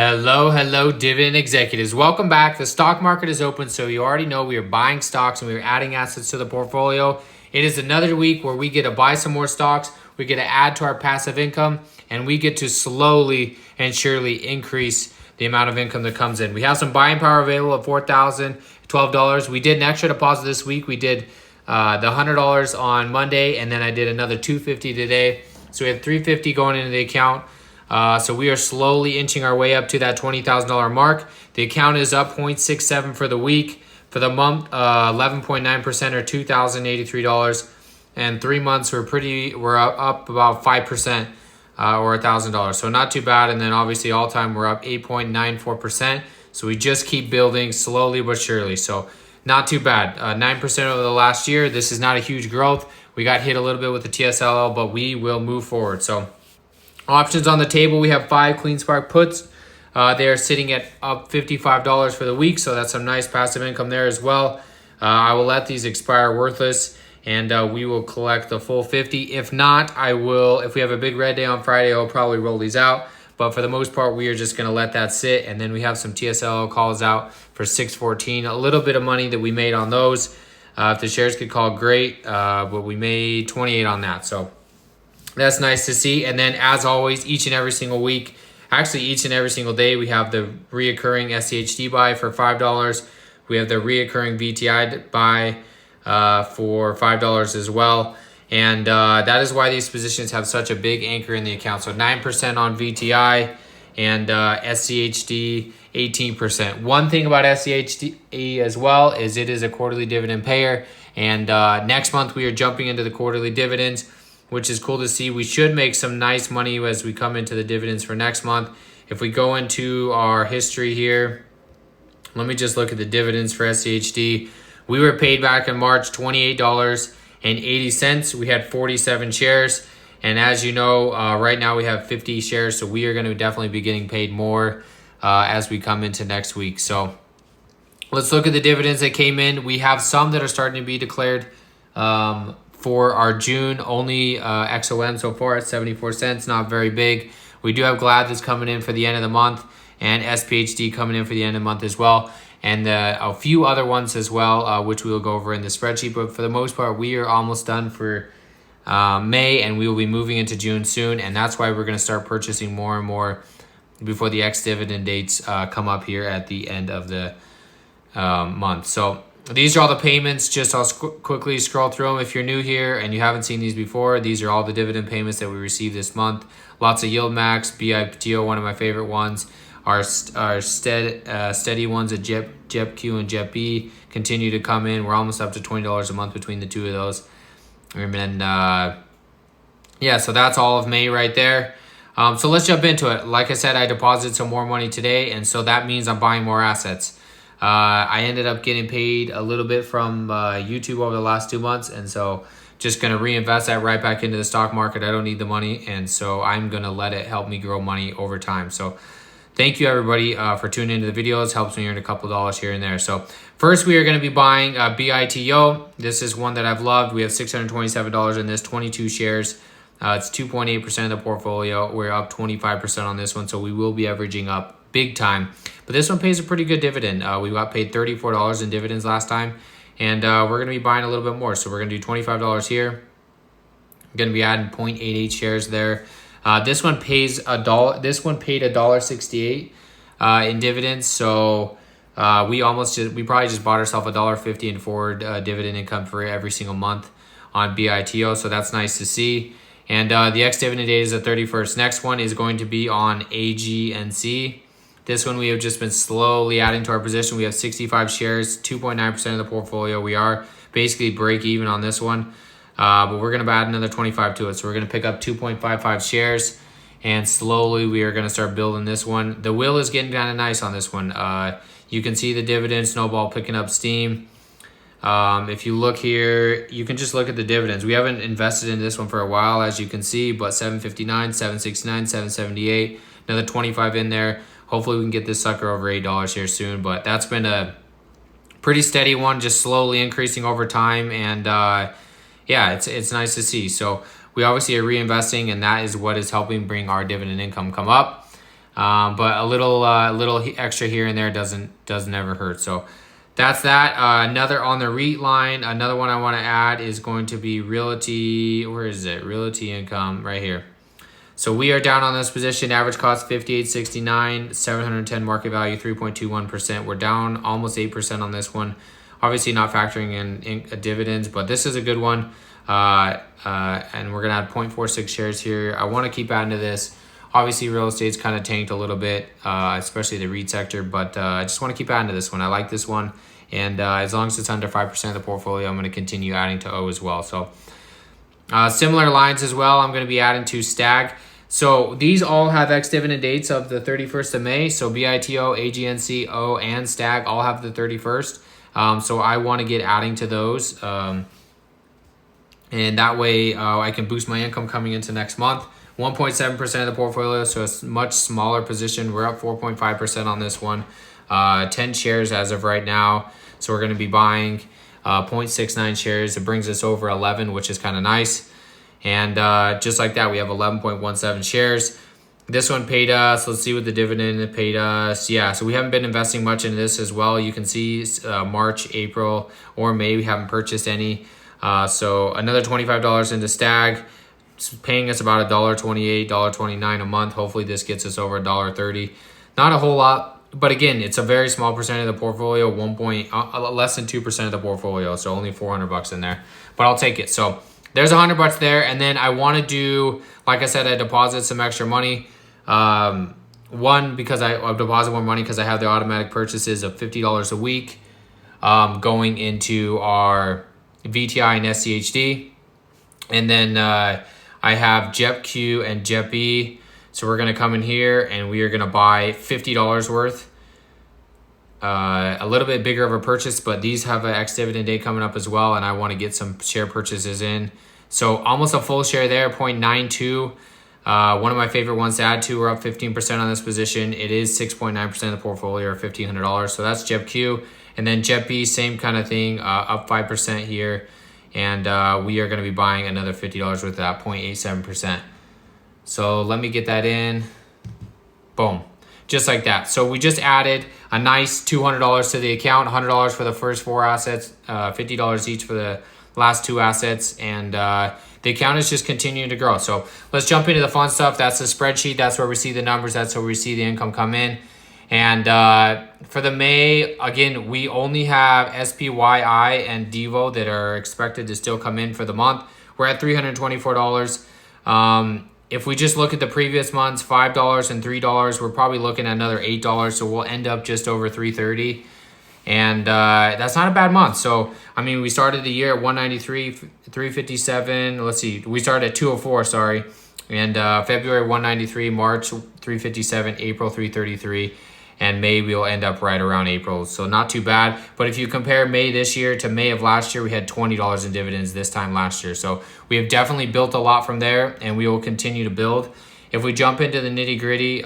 Hello, dividend executives. Welcome back. The stock market is open, so you already know we are buying stocks and we are adding assets to the portfolio. It is another week where we get to buy some more stocks, we get to add to our passive income, and we get to slowly and surely increase the amount of income that comes in. We have some buying power available at $4,012. We did an extra deposit this week. We did the $100 on Monday, and then I did another $250 today. So we have $350 going into the account. So we are slowly inching our way up to that $20,000 mark. The account is up 0.67 for the week. For the month, 11.9% or $2,083. And 3 months we're up about 5% or $1,000. So not too bad. And then obviously all time we're up 8.94%. So we just keep building slowly but surely. So not too bad. 9% over the last year. This is not a huge growth. We got hit a little bit with the TSLL, but we will move forward. So options on the table, we have 5 Clean Spark puts. They are sitting at up $55 for the week, so that's some nice passive income there as well. I will let these expire worthless, and we will collect the full 50. If not, I will. If we have a big red day on Friday, I'll probably roll these out. But for the most part, we are just going to let that sit, and then we have some TSLL calls out for $6.14. A little bit of money that we made on those. If the shares could call, great, but we made 28 on that, so that's nice to see. And then as always, each and every single week, actually each and every single day, we have the reoccurring SCHD buy for $5. We have the reoccurring VTI buy for $5 as well. And that is why these positions have such a big anchor in the account. So 9% on VTI and SCHD 18%. One thing about SCHD as well is it is a quarterly dividend payer. And next month we are jumping into the quarterly dividends, which is cool to see. We should make some nice money as we come into the dividends for next month. If we go into our history here, let me just look at the dividends for SCHD. We were paid back in March $28.80. We had 47 shares. And as you know, right now we have 50 shares. So we are going to definitely be getting paid more as we come into next week. So let's look at the dividends that came in. We have some that are starting to be declared for our June, only XOM so far at 74 cents, not very big. We do have GLAD that's coming in for the end of the month, and SPHD coming in for the end of the month as well, and a few other ones as well, which we will go over in the spreadsheet. But for the most part, we are almost done for May, and we will be moving into June soon, and that's why we're going to start purchasing more and more before the ex-dividend dates come up here at the end of the month. So these are all the payments. Just I'll quickly scroll through them. If you're new here and you haven't seen these before, these are all the dividend payments that we received this month. Lots of Yield Max, BIPTO, one of my favorite ones. Our steady ones at JEPQ and JEPB continue to come in. We're almost up to $20 a month between the two of those. And then, yeah, so that's all of May right there. So let's jump into it. Like I said, I deposited some more money today, and so that means I'm buying more assets. I ended up getting paid a little bit from YouTube over the last 2 months, and so just going to reinvest that right back into the stock market. I don't need the money, and so I'm going to let it help me grow money over time. So thank you, everybody, for tuning into the videos. Helps me earn a couple dollars here and there. So first, we are going to be buying BITO. This is one that I've loved. We have $627 in this, 22 shares. It's 2.8% of the portfolio. We're up 25% on this one, so we will be averaging up big time. But this one pays a pretty good dividend. We got paid $34 in dividends last time, and we're going to be buying a little bit more. So we're going to do $25 here. I'm going to be adding 0.88 shares there. This one pays $1. This one paid $1.68 in dividends. So we probably just bought ourselves $1.50 in forward dividend income for every single month on BITO. So that's nice to see. And the ex-dividend date is the 31st. Next one is going to be on AGNC. This one we have just been slowly adding to our position. We have 65 shares, 2.9% of the portfolio. We are basically break even on this one, but we're going to add another 25 to it. So we're going to pick up 2.55 shares, and slowly we are going to start building this one. The wheel is getting kind of nice on this one. You can see the dividend snowball picking up steam. If you look here, you can just look at the dividends. We haven't invested in this one for a while, as you can see, but $7.59, $7.69, $7.78, another 25 in there. Hopefully we can get this sucker over $8 here soon, but that's been a pretty steady one, just slowly increasing over time. And yeah, it's nice to see. So we obviously are reinvesting, and that is what is helping bring our dividend income come up. But a little extra here and there doesn't ever hurt. So that's that. Another on the REIT line, another one I want to add is going to be Realty. Where is it? Realty Income right here. So we are down on this position. Average cost 58.69, 710 market value, 3.21%. We're down almost 8% on this one. Obviously not factoring in dividends, but this is a good one. And we're gonna add 0.46 shares here. I want to keep adding to this. Obviously, real estate's kind of tanked a little bit, especially the REIT sector, but I just want to keep adding to this one. I like this one, and as long as it's under 5% of the portfolio, I'm going to continue adding to O as well. So similar lines as well, I'm going to be adding to STAG. So these all have ex-dividend dates of the 31st of May. So BITO, AGNC, O, and STAG all have the 31st. So I want to get adding to those. And that way I can boost my income coming into next month. 1.7% of the portfolio, so it's a much smaller position. We're up 4.5% on this one. 10 shares as of right now. So we're going to be buying 0.69 shares. It brings us over 11, which is kind of nice. And just like that, we have 11.17 shares. This one paid us. Let's see what the dividend it paid us. Yeah, so we haven't been investing much into this as well. You can see March, April, or May, we haven't purchased any. So another $25 into STAG. It's paying us about $1.28, $1.29 a month. Hopefully this gets us over $1.30. Not a whole lot, but again, it's a very small percent of the portfolio, less than 2% of the portfolio, so only $400 in there. But I'll take it. So there's $100 there, and then I want to do, like I said, I deposit some extra money. One, because I deposit more money because I have the automatic purchases of $50 a week going into our VTI and SCHD. And then I have JEPQ and JEPE. So we're going to come in here and we are going to buy $50 worth. A little bit bigger of a purchase, but these have an ex-dividend day coming up as well, and I want to get some share purchases in. So almost a full share there, 0.92. One of my favorite ones to add to. We're up 15% on this position. It is 6.9% of the portfolio, or $1,500. So that's JEPQ. And then JEPE, same kind of thing, up 5% here. And we are going to be buying another $50 worth of that, 0.87%. So let me get that in. Boom. Just like that. So we just added a nice $200 to the account, $100 for the first 4 assets, $50 each for the last 2 assets, and the account is just continuing to grow. So let's jump into the fun stuff. That's the spreadsheet. That's where we see the numbers. That's where we see the income come in. And for the May, again, we only have SPYI and Devo that are expected to still come in for the month. We're at $324. If we just look at the previous months, $5 and $3, we're probably looking at another $8. So we'll end up just over $330. And that's not a bad month. So, I mean, we started the year at 193, 357. Let's see. We started at 204, sorry. And February 193, March 357, April 333. And May we'll end up right around April. So not too bad. But if you compare May this year to May of last year, we had $20 in dividends this time last year. So we have definitely built a lot from there, and we will continue to build. If we jump into the nitty gritty,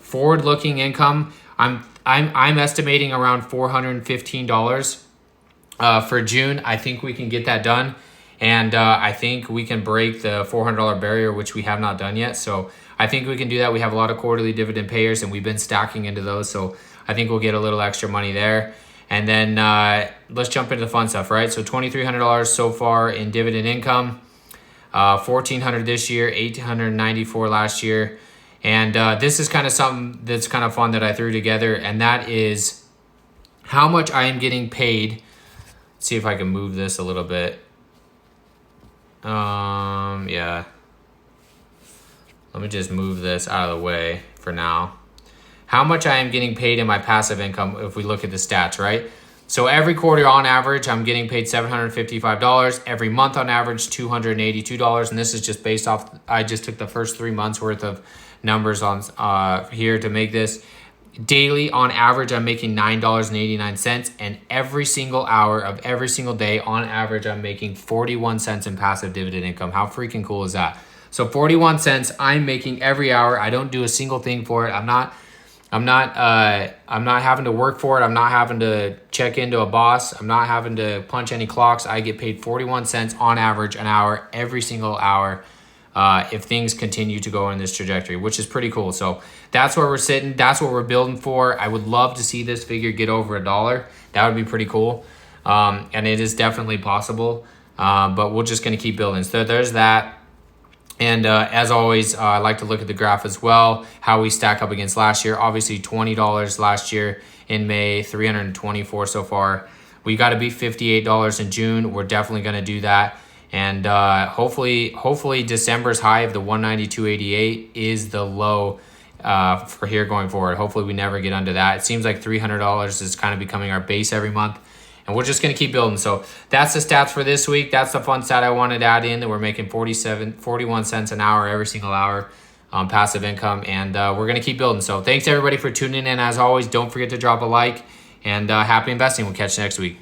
forward-looking income, I'm estimating around $415 for June. I think we can get that done. And I think we can break the $400 barrier, which we have not done yet. So I think we can do that. We have a lot of quarterly dividend payers, and we've been stacking into those. So I think we'll get a little extra money there. And then let's jump into the fun stuff, right? So $2,300 so far in dividend income, $1,400 this year, $894 last year. And this is kind of something that's kind of fun that I threw together, and that is how much I am getting paid. Let's see if I can move this a little bit. Yeah. Let me just move this out of the way for now. How much I am getting paid in my passive income if we look at the stats, right? So every quarter on average, I'm getting paid $755. Every month on average, $282. And this is just based off, I just took the first 3 months worth of numbers on here to make this. Daily on average, I'm making $9.89, and every single hour of every single day on average, I'm making 41 cents in passive dividend income. How freaking cool is that? So 41 cents I'm making every hour. I don't do a single thing for it. I'm not having to work for it. I'm not having to check into a boss. I'm not having to punch any clocks. I get paid 41 cents on average an hour every single hour if things continue to go in this trajectory, which is pretty cool. So that's where we're sitting. That's what we're building for. I would love to see this figure get over $1. That would be pretty cool. And it is definitely possible, but we're just going to keep building. So there's that. And as always, I like to look at the graph as well, how we stack up against last year. Obviously, $20 last year in May, $324 so far. We got to beat $58 in June. We're definitely going to do that. And hopefully December's high of the 192.88 is the low for here going forward. Hopefully we never get under that. It seems like $300 is kind of becoming our base every month. And we're just going to keep building. So that's the stats for this week. That's the fun stat I wanted to add in, that we're making 41 cents an hour every single hour on passive income. And we're going to keep building. So thanks everybody for tuning in. As always, don't forget to drop a like, and happy investing. We'll catch you next week.